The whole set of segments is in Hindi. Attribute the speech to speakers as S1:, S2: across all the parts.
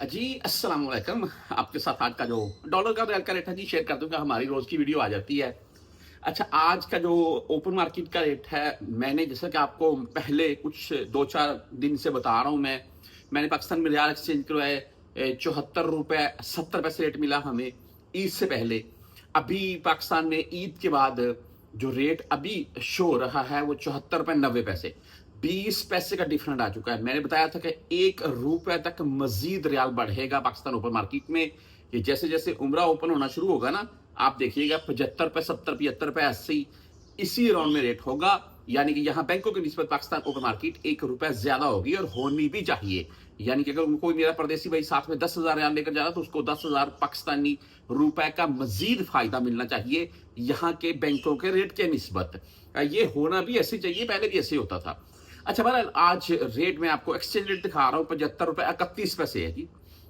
S1: जी, अस्सलाम वालेकुम। आपके साथ आज का जो डॉलर का रियल का रेट है जी शेयर कर दूँगा, हमारी रोज़ की वीडियो आ जाती है। अच्छा, आज का जो ओपन मार्केट का रेट है, मैंने जैसा कि आपको पहले कुछ 2-4 दिन से बता रहा हूँ मैंने पाकिस्तान में रियाल एक्सचेंज करवाए। ₹74.70 रेट मिला हमें ईद से पहले। अभी पाकिस्तान में ईद के बाद जो रेट अभी शो हो रहा है वो ₹74.90, 20 पैसे का डिफरेंट आ चुका है। मैंने बताया था कि ₹1 तक मजीद रियाल बढ़ेगा पाकिस्तान ओपन मार्केट में। ये जैसे जैसे उम्रा ओपन होना शुरू होगा ना, आप देखिएगा 75 पे 70 75 पे 80 इसी राउंड में रेट होगा। यानी कि यहाँ बैंकों की निस्बत पाकिस्तान ओपन मार्केट ₹1 ज्यादा होगी और होनी भी चाहिए। यानी कि अगर कोई मेरा परदेसी भाई साथ में 10,000 रियाल लेकर जा रहा है तो उसको 10,000 पाकिस्तानी रुपए का मजीद फायदा मिलना चाहिए यहाँ के बैंकों के रेट के निस्बत। ये होना भी ऐसे चाहिए, पहले भी ऐसे होता था। अच्छा, बहरहाल आज रेट में आपको एक्सचेंज रेट दिखा रहा हूँ, ₹75.31 है जी।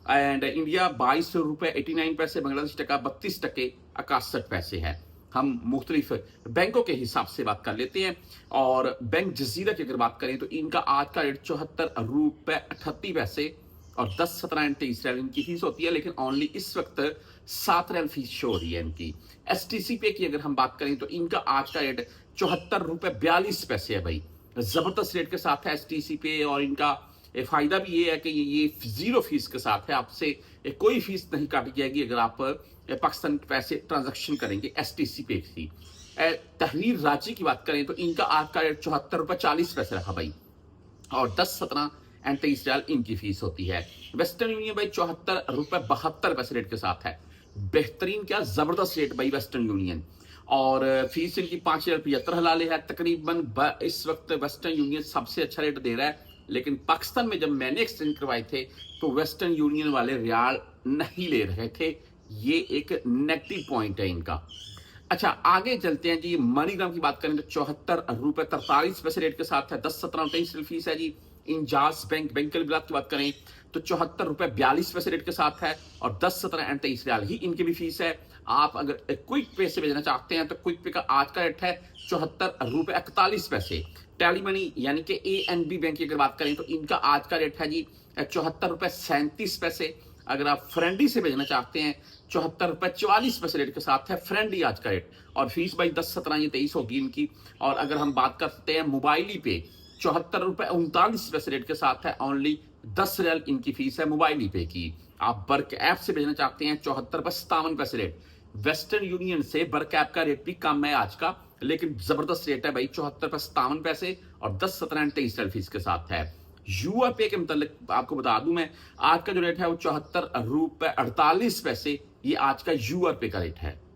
S1: एंड इंडिया ₹22.89, बांग्लादेश टका 32.61 है। हम मुख्तलिफ बैंकों के हिसाब से बात कर लेते हैं। और बैंक जजीरा की अगर बात करें तो इनका आज का रेट ₹74.38 और 10 17 इनकी फीस होती है, लेकिन ओनली इस वक्त ₹7 फीस शो हो रही है इनकी। STC पे की अगर हम बात करें तो इनका आज का रेट ₹74.42 है भाई। जबरदस्त रेट के साथ है STC पे। और इनका फायदा भी ये है कि ये 0 फीस के साथ है। आपसे कोई फीस नहीं काटी जाएगी अगर आप पाकिस्तान के पैसे ट्रांजैक्शन करेंगे STC पे की। तहरीर रांची की बात करें तो इनका आज का रेट ₹74.40 रहा भाई। और 10 17 एंड 23 रियाल इनकी फीस होती है। वेस्टर्न यूनियन भाई ₹74.72 रेट के साथ है। बेहतरीन क्या जबरदस्त रेट भाई वेस्टर्न यूनियन। और फीस इनकी ₹5.75 हलाले है तकरीबन। इस वक्त वेस्टर्न यूनियन सबसे अच्छा रेट दे रहा है। लेकिन पाकिस्तान में जब मैंने एक्सचेंज करवाए थे तो वेस्टर्न यूनियन वाले रियाल नहीं ले रहे थे। ये एक नेगेटिव पॉइंट है इनका। अच्छा, आगे चलते हैं जी। मनीग्राम की बात करें तो ₹74.43 रेट के साथ है। 10 17 23 फीस है जी। इंजाज बैंक की बात करें तो ₹74.42 रेट के साथ है। और 10 17 एंड 23 रियाल ही इनकी भी फीस है। आप अगर क्विक पे से भेजना चाहते हैं तो क्विक पे का आज का रेट है ₹74.41। टैली मनी यानी कि ANB बैंक की अगर बात करें तो इनका आज का रेट है जी ₹74.37। अगर आप फ्रेंडी से भेजना चाहते हैं ₹74.44 रेट के साथ है फ्रेंडी आज का रेट। और फीस भाई 10 17 ये 23 होगी इनकी। और अगर हम बात करते हैं मोबाइली पे ₹74.39 रेट के साथ है। ओनली 10 रियाल इनकी फीस है मोबाइली पे की। आप बर्क ऐप से भेजना चाहते हैं ₹74.57 रेट। वेस्टर्न यूनियन से बर्क ऐप का रेट भी कम है आज का, लेकिन जबरदस्त रेट है भाई ₹74.57 और 10 17 23 फीस के साथ है। यूआर पे के मतलब आपको बता दूं मैं, आज का जो रेट है वो ₹74.48, ये आज का यूआर पे का रेट है।